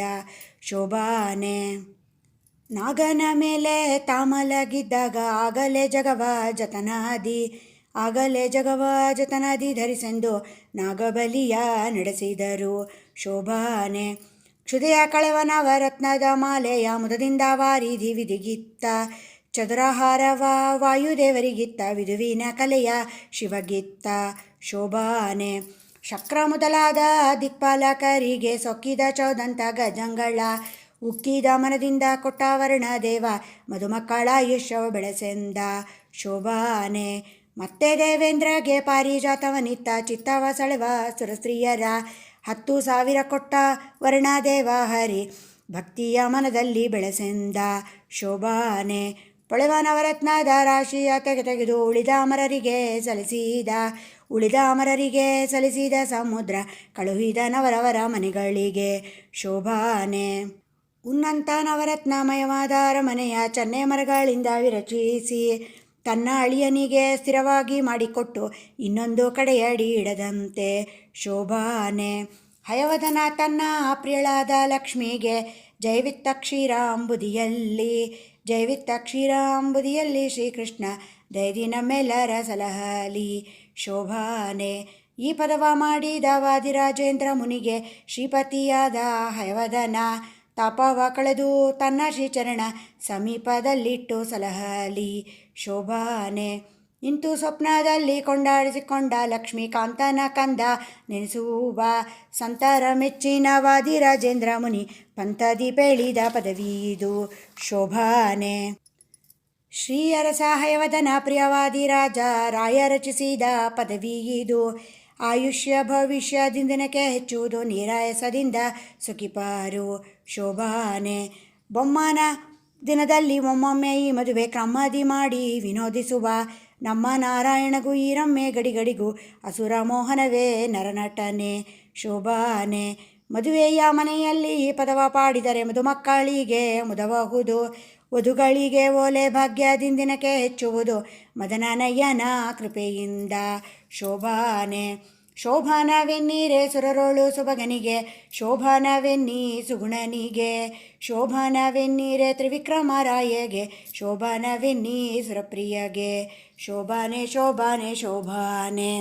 ಶೋಭಾನೆ. ನಾಗನ ಮೇಲೆ ತಾಮಲಗಿದ್ದಾಗ ಆಗಲೇ ಜಗವ ಜತನಾದಿ ಧರಿಸೆಂದು ನಾಗಬಲಿಯ ನಡೆಸಿದರು ಶೋಭಾನೆ. ಕ್ಷುದೆಯ ಕಳೆವ ನವರತ್ನದ ಮಾಲೆಯ ಮುದದಿಂದ ವಾರಿಧಿ ವಿಧಿಗಿತ್ತ ಚದುರಹಾರವ ವಾಯುದೇವರಿಗಿತ್ತ ವಿದುವಿನ ಕಲೆಯ ಶಿವಗಿತ್ತ ಶೋಭಾನೆ. ಶಕ್ರ ಮೊದಲಾದ ದಿಕ್ಪಾಲಕರಿಗೆ ಸೊಕ್ಕಿದ ಚೌದಂತ ಗಜಂಗಳ ಉಕ್ಕಿದ ಮನದಿಂದ ಕೊಟ್ಟ ವರ್ಣ ದೇವ ಮಧುಮಕ್ಕಳ ಆಯುಷ್ಯವ ಬೆಳೆಸೆಂದ ಶೋಭಾನೆ. ಮತ್ತೆ ದೇವೇಂದ್ರಗೆ ಪಾರಿಜಾತವನಿತ್ತ ಚಿತ್ತವ ಸೆಳೆವ ಸುರಸ್ತ್ರೀಯರ 10,000 ಕೊಟ್ಟ ವರ್ಣದೇವ ಹರಿ ಭಕ್ತಿಯ ಮನದಲ್ಲಿ ಬೆಳೆಸೆಂದ ಶೋಭಾನೆ. ಪೊಳೆವ ನವರತ್ನದ ರಾಶಿಯ ತೆಗೆದು ಉಳಿದ ಅಮರರಿಗೆ ಸಲ್ಲಿಸಿದ ಸಮುದ್ರ ಕಳುಹಿದ ನವರವರ ಮನೆಗಳಿಗೆ ಶೋಭಾನೆ. ಉನ್ನತ ನವರತ್ನಮಯವಾದ ಅರಮನೆಯ ಚನ್ನೆ ಮರಗಳಿಂದ ವಿರಚಿಸಿ ತನ್ನ ಅಳಿಯನಿಗೆ ಸ್ಥಿರವಾಗಿ ಮಾಡಿಕೊಟ್ಟು ಇನ್ನೊಂದು ಕಡೆಯಡಿ ಇಡದಂತೆ ಶೋಭಾನೆ. ಹಯವದನ ತನ್ನ ಪ್ರಿಯಳಾದ ಲಕ್ಷ್ಮಿಗೆ ಜೈವಿತ್ತ ಕ್ಷೀರಾಂಬುದಿಯಲ್ಲಿ ಶ್ರೀಕೃಷ್ಣ ದಯದಿ ನಮ್ಮೆಲ್ಲರ ಸಲಹಲಿ ಶೋಭಾನೆ. ಈ ಪದವ ಮಾಡಿದ ವಾದಿರಾಜೇಂದ್ರ ಮುನಿಗೆ ಶ್ರೀಪತಿಯಾದ ಹಯವದನ ತಾಪವ ಕಳೆದು ತನ್ನ ಶ್ರೀಚರಣ ಸಮೀಪದಲ್ಲಿಟ್ಟು ಸಲಹಲಿ ಶೋಭಾನೆ. ಇಂತು ಸ್ವಪ್ನದಲ್ಲಿ ಕೊಂಡಾಡಿಸಿಕೊಂಡ ಲಕ್ಷ್ಮೀಕಾಂತನ ಕಂದ ನೆನೆಸುವ ಸಂತರ ಮೆಚ್ಚಿನ ವಾದಿರಾಜೇಂದ್ರ ಮುನಿ ಪಂಥದಿ ಪೇಳಿದ ಪದವಿದು ಶೋಭಾನೆ. ಶ್ರೀ ಅರಸ ಹಯವದನ ಪ್ರಿಯವಾದಿರಾಜ ರಾಯ ರಚಿಸಿದ ಪದವಿದು ಆಯುಷ್ಯ ಭವಿಷ್ಯದಿಂದನಕ್ಕೆ ಹೆಚ್ಚುವುದು ನೀರಾಯಸದಿಂದ ಸುಖಿಪಾರು ಶೋಭಾನೆ. ಬೊಮ್ಮನ ದಿನದಲ್ಲಿ ಒಮ್ಮೊಮ್ಮೆ ಈ ಮದುವೆ ಕ್ರಮದಿ ಮಾಡಿ ವಿನೋದಿಸುವ ನಮ್ಮ ನಾರಾಯಣಗೂ ಈ ರಮ್ಮೆ ಗಡಿಗಡಿಗೂ ಅಸುರ ಮೋಹನವೇ ನರನಟನೆ ಶೋಭಾನೆ. ಮದುವೆಯ ಮನೆಯಲ್ಲಿ ಈ ಪದವ ಪಾಡಿದರೆ ಮಧುಮಕ್ಕಳಿಗೆ ಮುದಬಹುದು ವಧುಗಳಿಗೆ ಓಲೆ ಭಾಗ್ಯದಿಂದಿನಕ್ಕೆ ಹೆಚ್ಚುವುದು ಮದನನಯ್ಯನ ಕೃಪೆಯಿಂದ ಶೋಭಾನೆ. ಶೋಭಾನವೆನ್ನೀರೆ ಸುರರೋಳು ಸುಭಗನಿಗೆ ಶೋಭಾನವೆನ್ನೀ ಸುಗುಣನಿಗೆ ಶೋಭಾನವೆನ್ನೀರೆ ತ್ರಿವಿಕ್ರಮರಾಯಗೆ ಶೋಭಾನವೆನ್ನೀ ಸುರಪ್ರಿಯಗೆ ಶೋಭಾನೆ ಶೋಭಾನೆ ಶೋಭಾನೆ.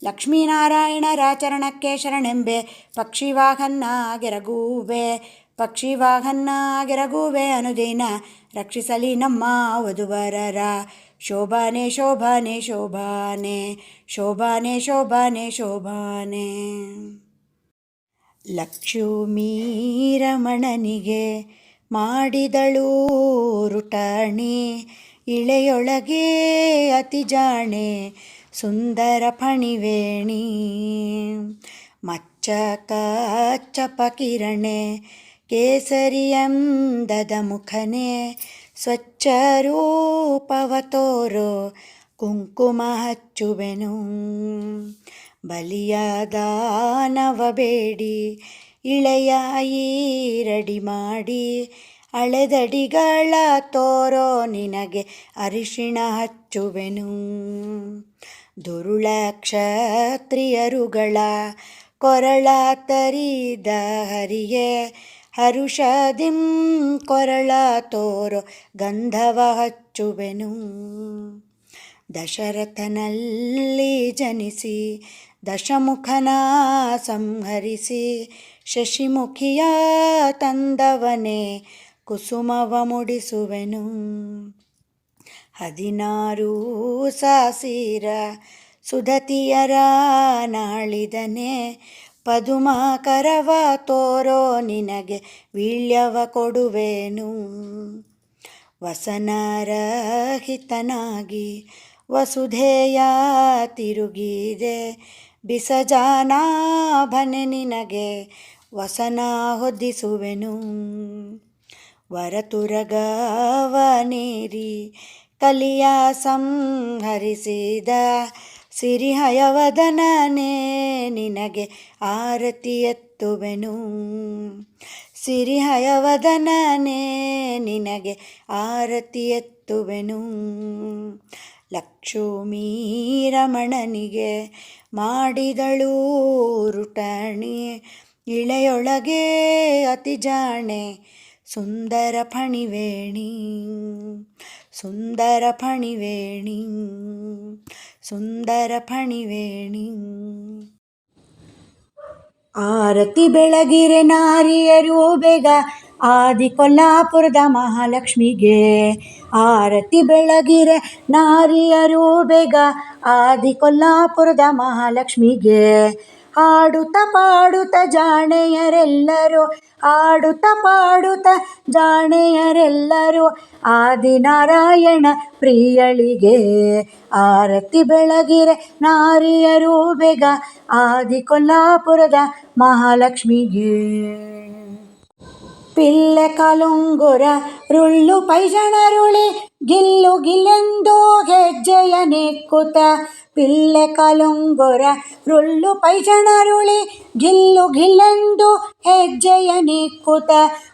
ಲಕ್ಷ್ಮೀನಾರಾಯಣರ ಚರಣಕ್ಕೆ ಶರಣೆಂಬೆ ಪಕ್ಷಿವಾಹನ್ನ ಅನುದಿನ ರಕ್ಷಿಸಲಿ ನಮ್ಮ ವಧುವರರ ಶೋಭಾನೆ ಶೋಭಾನೆ ಶೋಭಾನೆ ಶೋಭಾನೆ ಶೋಭಾನೆ ಶೋಭಾನೆ. ಲಕ್ಷ್ಮೀ ರಮಣನಿಗೆ ಮಾಡಿದಳು ರುಟಾಣಿ ಇಳೆಯೊಳಗೆ ಅತಿ ಜಾಣೆ ಸುಂದರ ಫಣಿವೇಣಿ ಮಚ್ಚಕ ಚಪಕಿರಣೆ ಕೇಸರಿಯಂದದ ಮುಖನೆ ಸ್ವಚ್ಛ ರೂಪವ ತೋರೋ ಕುಂಕುಮ ಹಚ್ಚುವೆನು ಬಲಿಯ ದಾನವ ಬೇಡಿ ಇಳೆಯ ಈರಡಿ ಮಾಡಿ ಅಳೆದಡಿಗಳ ತೋರೋ ನಿನಗೆ ಅರಿಶಿಣ ಹಚ್ಚುವೆನು ದುರುಳ ಕ್ಷತ್ರಿಯರುಗಳ ಕೊರಳ ತರಿದ ಹರಿಗೆ ಹರುಷದಿಂ ಕೊರಳ ತೋರೋ ಗಂಧವ ಹಚ್ಚುವೆನು. ದಶರಥನಲ್ಲಿ ಜನಿಸಿ ದಶಮುಖನ ಸಂಹರಿಸಿ ಶಶಿಮುಖಿಯ ತಂದವನೇ ಕುಸುಮವ ಮುಡಿಸುವೆನು. 16 ಸಾಸಿರ ಸುಧತಿಯರ ನಾಳಿದನೆ ಪದುಮಾಕರವ ತೋರೋ ನಿನಗೆ ವೀಳ್ಯವ ಕೊಡುವೆನು. ವಸನರಹಿತನಾಗಿ ವಸುಧೆಯ ತಿರುಗಿದೆ ಬಿಸಜಾನಾಭನೆ ನಿನಗೆ ವಸನ ಹೊದಿಸುವೆನು. ವರತುರಗವನೇರಿ ಕಲಿಯ ಸಂಹರಿಸಿದ ಸಿರಿಹಯವದನನೇ ನಿನಗೆ ಆರತಿ ಎತ್ತುವೆನು. ಸಿರಿಹಯವದನನೇ ನಿನಗೆ ಆರತಿ ಎತ್ತುವೆನು. ಲಕ್ಷ್ಮೀ ರಮಣನಿಗೆ ಮಾಡಿದಳು ರುಟಣಿ ಇಳೆಯೊಳಗೆ ಅತಿ ಜಾಣೆ ಸುಂದರ ಫಣಿವೇಣಿ. ಸುಂದರ ಫಣಿವೇಣಿ ಸುಂದರ ಫಣಿವೇಣಿ. ಆರತಿ ಬೆಳಗಿರೆ ನಾರಿಯರು ಬೇಗ ಆದಿ ಕೊಲ್ಲಾಪುರದ ಮಹಾಲಕ್ಷ್ಮಿಗೆ. ಆರತಿ ಬೆಳಗಿರೆ ನಾರಿಯರು ಬೇಗ ಆದಿ ಕೊಲ್ಲಾಪುರದ ಮಹಾಲಕ್ಷ್ಮಿಗೆ. ಹಾಡುತ್ತ ಪಾಡುತ್ತ ಜಾಣೆಯರೆಲ್ಲರೂ ಆಡುತ್ತ ಪಾಡುತ್ತ ಜಾಣೆಯರೆಲ್ಲರೂ ಆದಿನಾರಾಯಣ ಪ್ರಿಯಳಿಗೆ. ಆರತಿ ಬೆಳಗಿರೆ ನಾರಿಯರು ಬೇಗ ಆದಿ ಕೊಲ್ಲಾಪುರದ ಮಹಾಲಕ್ಷ್ಮಿಗೆ. ಪಿಲ್ಲೆ ಕಾಲುಂಗುರ ರುಳ್ಳು ಪೈಜಣರುಳಿ ಗಿಲ್ಲು ಗಿಲ್ಲೆಂದು ಹೆಜ್ಜೆಯ ನೆಕ್ಕುತ್ತ. ಪಿಲ್ಲೆ ಕಾಲುಂಗುರ ರುಳ್ಳು ಪೈಜಣರುಳಿ ಗಿಲ್ಲು ಗಿಲ್ಲೆಂದು ಹೆಜ್ಜೆಯ ನೆಕ್ಕುತ್ತ.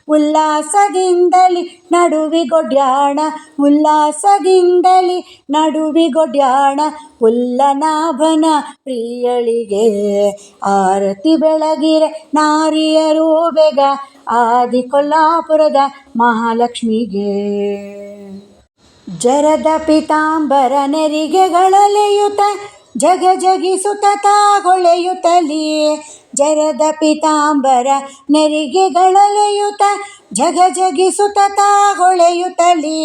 ಉಲ್ಲಾಸದಿಂದಲಿ ನಡುವಿಗೊಡ್ಯಾಣ ಉಲ್ಲಾಸದಿಂದಲಿ ನಡುವಿಗೊಡ್ಯಾಣ ಉಲ್ಲನಾಭನ ಪ್ರಿಯಳಿಗೆ. ಆರತಿ ಬೆಳಗಿರೆ ನಾರಿಯರು ಬೇಗ ಆದಿ ಕೊಲ್ಲಾಪುರದ ಮಹಾಲಕ್ಷ್ಮಿಗೆ. ಜರದ ಪೀತಾಂಬರ ನೆರಿಗೆಗಳಲೆಯುತ ಜಗ ಜಗಿಸುತ್ತ ಹೊಳೆಯುತ್ತಲೇ. ಜರದ ಪೀತಾಂಬರ ನೆರಿಗೆಗಳಲೆಯುತ ಜಗ ಜಗಿಸುತ್ತ ಹೊಳೆಯುತ್ತಲೇ.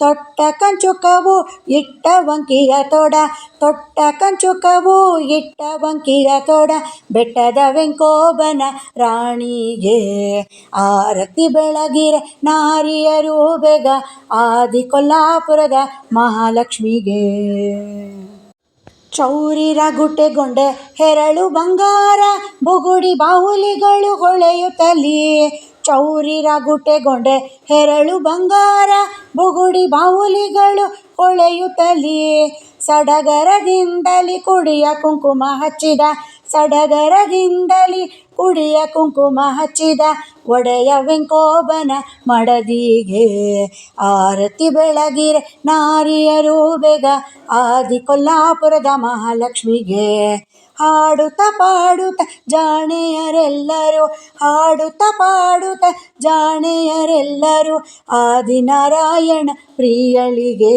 ತೊಟ್ಟ ಕಂಚುಕವು ಇಟ್ಟ ವಂಕಿಯ ತೋಡ ತೊಟ್ಟ ಕಂಚುಕವು ಇಟ್ಟ ವಂಕಿಯ ತೋಡ ಬೆಟ್ಟದ ವೆಂಕೋಬನ ರಾಣಿಗೆ. ಆರತಿ ಬೆಳಗಿರೆ ನಾರಿಯರು ಬೇಗ ಆದಿ ಕೊಲ್ಲಾಪುರದ ಮಹಾಲಕ್ಷ್ಮಿಗೆ. ಚೌರಿ ರಗುಟೆಗೊಂಡೆ ಹೆರಳು ಬಂಗಾರ ಬುಗುಡಿ ಬಾಹುಲಿಗಳು ಹೊಳೆಯುತ್ತಲೇ. ಚೌರಿ ರಗುಟೆಗೊಂಡೆ ಹೆರಳು ಬಂಗಾರ ಬುಗುಡಿ ಬಾಹುಲಿಗಳು ಹೊಳೆಯುತ್ತಲೇ. ಸಡಗರದಿಂದಲಿ ಕುಡಿಯ ಕುಂಕುಮ ಹಚ್ಚಿದ ಸಡಗರದಿಂದಲಿ ಕುಡಿಯ ಕುಂಕುಮ ಹಚ್ಚಿದ ಒಡೆಯ ವೆಂಕೋಬನ ಮಡದಿಗೆ. ಆರತಿ ಬೆಳಗಿರೆ ನಾರಿಯರು ಬೇಗ ಆದಿ ಕೊಲ್ಲಾಪುರದ ಮಹಾಲಕ್ಷ್ಮಿಗೆ. ಹಾಡುತ್ತ ಪಾಡುತ್ತ ಜಾಣೆಯರೆಲ್ಲರೂ ಹಾಡುತ್ತ ಪಾಡುತ್ತ ಜಾಣೆಯರೆಲ್ಲರೂ ಆದಿನಾರಾಯಣ ಪ್ರಿಯಳಿಗೆ.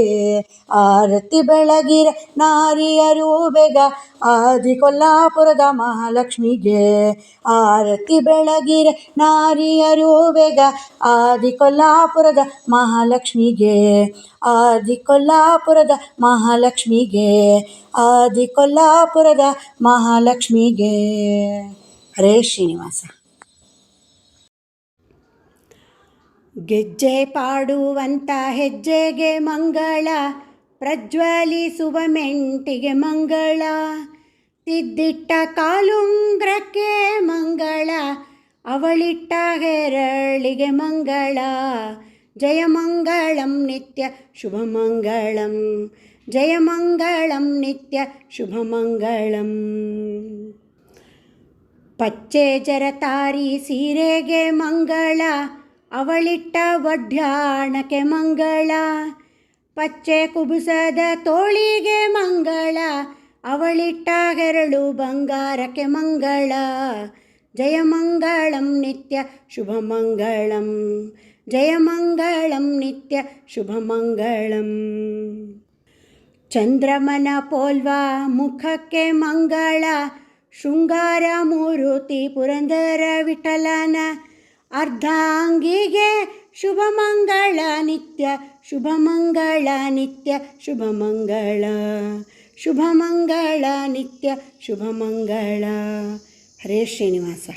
ಆರತಿ ಬೆಳಗಿರೆ ನಾರಿಯರು ಬೇಗ ಆದಿ ಕೊಲ್ಲಾಪುರದ ಮಹಾಲಕ್ಷ್ಮಿಗೆ. ಆರತಿ ಬೆಳಗಿರೆ ನಾರಿಯರು ಬೇಗ ಆದಿ ಕೊಲ್ಲಾಪುರದ ಮಹಾಲಕ್ಷ್ಮಿಗೆ. ಆದಿ ಕೊಲ್ಲಾಪುರದ ಮಹಾಲಕ್ಷ್ಮಿಗೆ. ಆದಿ ಕೊಲ್ಲಾಪುರದ ಮಹಾಲಕ್ಷ್ಮಿಗೆ. ಹರೇ ಶ್ರೀನಿವಾಸ. ಗೆಜ್ಜೆ ಪಾಡುವಂಥ ಹೆಜ್ಜೆಗೆ ಮಂಗಳ ಪ್ರಜ್ವಲಿಸುವ ಮೆಂಟಿಗೆ ಮಂಗಳ. ತಿದ್ದಿಟ್ಟ ಕಾಲುಂಗ್ರಕ್ಕೆ ಮಂಗಳ ಅವಳಿಟ್ಟ ಹೆರಳಿಗೆ ಮಂಗಳ. ಜಯ ಮಂಗಳಂ ನಿತ್ಯ ಶುಭ ಮಂಗಳಂ ಜಯ ಮಂಗಳಂ ನಿತ್ಯ ಶುಭ ಮಂಗಳಂ. ಪಚ್ಚೆ ಜರತಾರಿ ಸೀರೆಗೆ ಮಂಗಳ ಅವಳಿಟ್ಟ ಒಡ್ಯಾಣಕ್ಕೆ ಮಂಗಳ. ಪಚ್ಚೆ ಕುಬುಸದ ತೋಳಿಗೆ ಮಂಗಳ ಅವಳಿಟ್ಟ ಹೆರಳು ಬಂಗಾರಕ್ಕೆ ಮಂಗಳ. ಜಯಮಂಗಳಂ ನಿತ್ಯ ಶುಭಮಂಗಳಂ. ಜಯಮಂಗಳಂ ನಿತ್ಯ ಶುಭಮಂಗಳಂ. ಚಂದ್ರಮನ ಪೋಲ್ವ ಮುಖಕ್ಕೆ ಮಂಗಳ. ಶೃಂಗಾರ ಮೂರುತಿ ಪುರಂದರ ವಿಠಲನ. ಅರ್ಧಾಂಗಿಗೆ ಶುಭಮಂಗಳ ನಿತ್ಯ ಶುಭಮಂಗಳ ನಿತ್ಯ ಶುಭಮಂಗಳ. ಶುಭಮಂಗಳ ನಿತ್ಯ ಶುಭಮಂಗಳ. ಹರೇ ಶ್ರೀನಿವಾಸ.